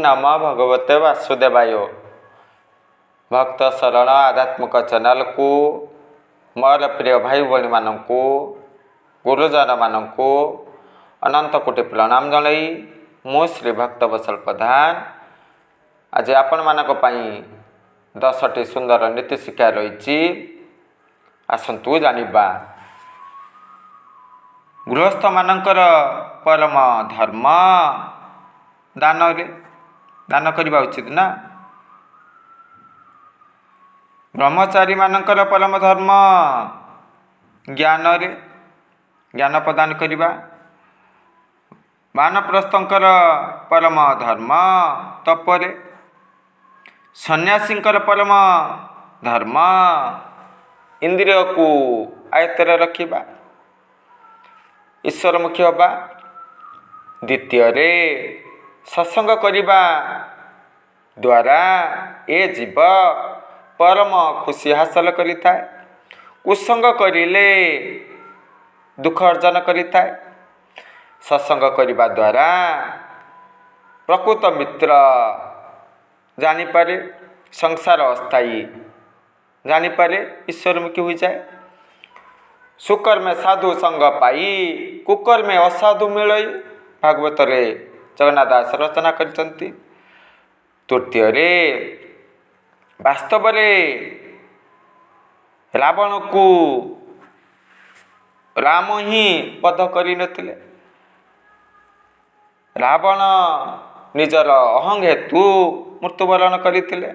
नमो भगवते वासुदेवाय। भक्त शरण आध्यात्मिक चैनल को मोर प्रिय भाई भाई मानू गुरुजन मानू अनंत कोटि प्रणाम जनाई मु श्री भक्त वत्सल प्रधान आज आपण मानक पई 10टी सुंदर नीति शिक्षा रही आसंतु जानिबा। गृहस्थ मानकर परम धर्म दान करवा उचित ना। ब्रह्मचारी मानकर परम धर्म ज्ञान प्रदान करवा। वानप्रस्थंकर परम धर्म तपरे। सन्यासींकर परम धर्म इंद्रिय को आयत्तर रखिबा ईश्वरमुखी हवा। द्वितीय सत्संग करिबा द्वारा ए जीव परम खुशी हासिल करिता। कुसंग करिले दुख अर्जन करिता। सत्संग करिबा द्वारा प्रकृत मित्र जानिपारे। संसार अस्थायी जानिपारे ईश्वरमुखी हो जाए। सुकर्मे साधु संग पाई कुकर्मे असाधु मिलई भागवत रे जगन्नाथ दास रचना करचंती। तृतीय वास्तव रावण को राम ही वध करि नथिले। रावण निजर अहं हेतु मृत्युवरण करथिले।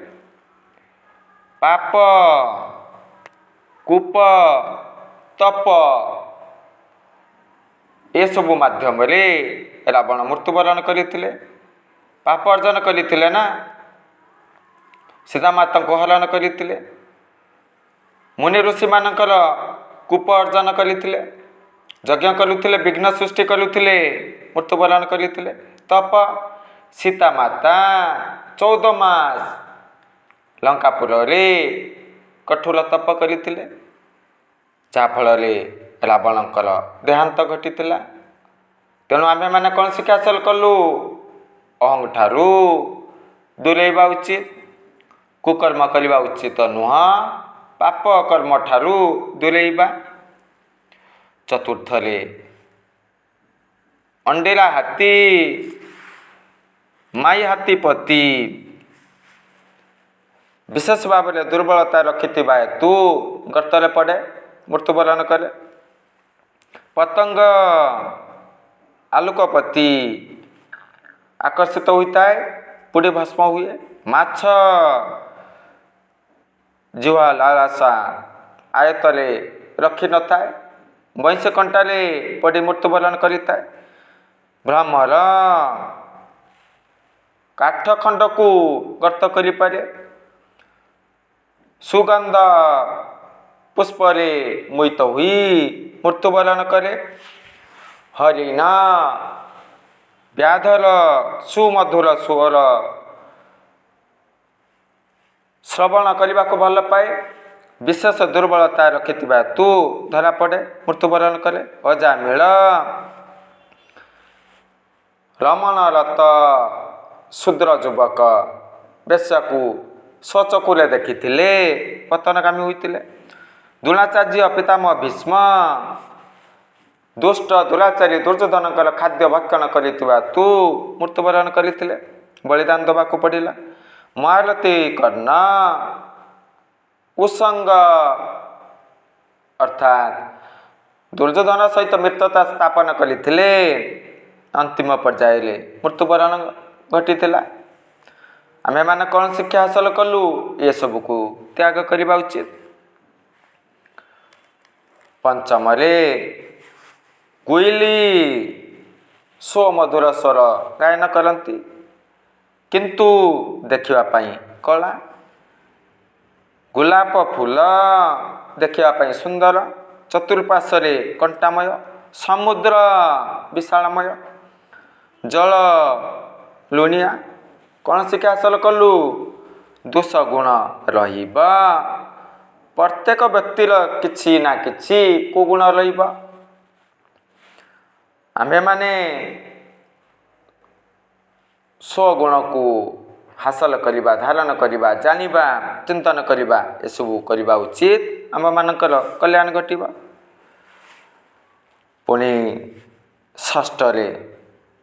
पाप कूप तप ए सब माध्यम रावण मृत्युवरण करथिले। पाप अर्जन करथिले ना। सीता माता को हरण करथिले। मुनि ऋषि मानकर कूप अर्जन करथिले। यज्ञ करुथिले विघ्न सृष्टि करुथिले मृत्युवरण करथिले। तप सीता माता 14 मास लंकापुर रे कठोर तप करथिले जा फल रावणकर देहांत घटीला। तेणु आमे माने कौन शिक्षा हासिल कलु अहं ठारू दूरेबा उचित। कुकर्म करवा उचित नुह। पाप कर्म ठारू दूरेबा। चतुर्थ अंडेरा हाथी माई हाथी पति विशेष भाव में दुर्बलता रखि हेतु गर्तरे पड़े मृत्युवरण करे। पतंग आलोकपति आकर्षित होता है पुड़ी भस्म हुए। माछ जुआ लालासा आयतरे रखि न थाए वैश्य कंटारे पड़ी मृत्युवरण करिता। भ्रमर काठ खंड को गर्त करि पारे। सुगंध पुष्परे मोहित हुई मृत्युवरण करे। हरिण व्याधर सुमधुर स्वर श्रवण करने को भल पाए। विशेष दुर्बलता रखिथिबा तू धरा पड़े मृत्युवरण करे। अजामिल रमणरत शूद्र युवक बेश्या को स्वचकुरे देखिथिले पतनगामी होइतिले। द्रोणाचार्य पितामह भीष्म दुष्ट दुराचारी दुर्योधनकर खाद्य भक्षण करिथिबा तू मृत्युवरण करथिले बलिदान दबाकू पड़िला। महारथी कर्ण कुसंग अर्थात दुर्योधन सहित मित्रता स्थापन करथिले अंतिम पर्याय मृत्युवरण घटीला। आमे माने कौन शिक्षा हासिल कलु ये सब को त्याग करवा उचित। पंचम कोइली स्वमधुर स्वर गायन करती किंतु देखिवा पाई कला। गुलाप फूल देखिवा पाई सुंदर। चतुर्पार्श्वे कंटामय समुद्र विशालमय जल लुणिया। कौन शिक्षा हासिल कलु दोष गुण रहिबा। प्रत्येक व्यक्तिर किछि ना किछि कुगुण रहिबा। आमे माने स्वगुण को हासिल करवा धारण करवा जानिबा चिंतन करवा एसबू करवा उचित आम मानकर कल्याण घटिबा। पुणी षष्ठरे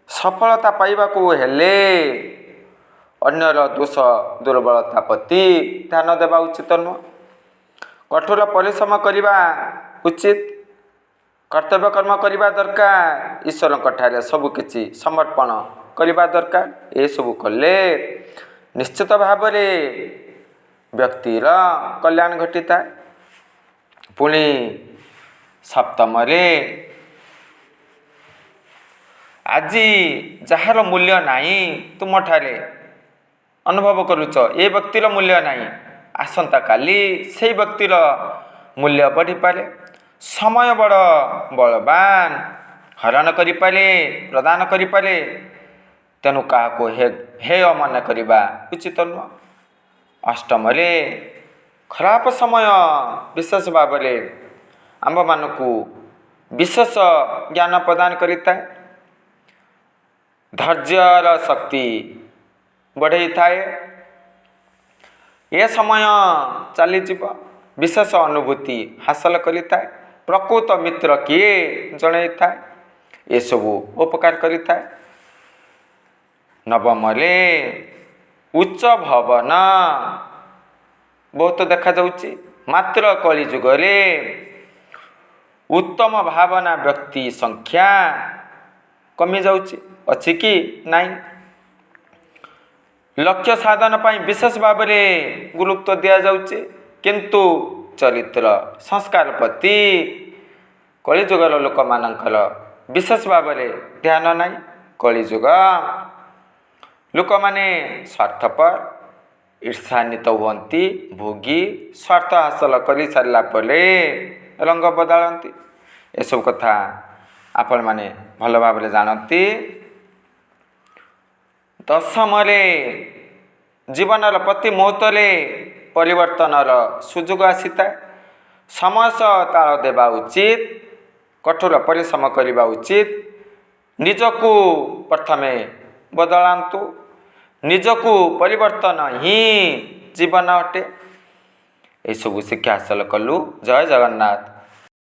सफलता पाइबा को हेले अन्यर दोष दुर्बलता प्रति ध्यान देवा उचित नुह। कठोर परिश्रम करवा उचित, कर्तव्य कर्म करवा दरकार, ईश्वर ठारे सबकिछि समर्पण करवा दरकार। ये सब कले निश्चित भाव व्यक्तिर कल्याण घटी था। पुणी सप्तम आज जार मूल्य नहीं तुम ठारे अनुभव करुच, ए व्यक्तिर मूल्य नहीं, आसंता काली से व्यक्तिर मूल्य बढ़ी पारे। समय बड़ बलवान, हरण करिपारे, प्रदान करिपारे, तेणु क्या हेय मन करवा उचित नुह। अष्टम खराब समय विशेष भाव आंब मानक विशेष ज्ञान प्रदान करिता, धैर्यर शक्ति बढ़े थाए। ये समय चली विशेष अनुभूति हासिल करिता। प्रकृत मित्र किए जड़े थाए, ये सब उपकार करिता। नवम उच्च भवन बहुत देखा जाउछि, मात्र कली जुगरे उत्तम भावना व्यक्ति संख्या कमी जाउछि, अछि कि नहीं। लक्ष्य साधन पाई विशेष भाव में गुरुत्व दिया जाउछि, किंतु चरित्र संस्कार प्रति कलिजुगर लोक मानकर विशेष भाव में ध्यान नहीं। कलिजुग लोक माने स्वार्थपर, ईर्षान्वित हुअन्ति, भोगी, स्वार्थ हासिल कर सारा रंग बदलती। ये सब कथा आपण माने भल भाव जानती। दशम जीवनर प्रति मुहूर्तरे परिवर्तनर सुजोग आसीता। समय सह ताल देवा उचित, कठोर परिश्रम करने उचित। निजको प्रथमे बदलांतु, निजको परिवर्तन ही जीवन अटे। यह सब शिक्षा हासिल कलु। जय जगन्नाथ।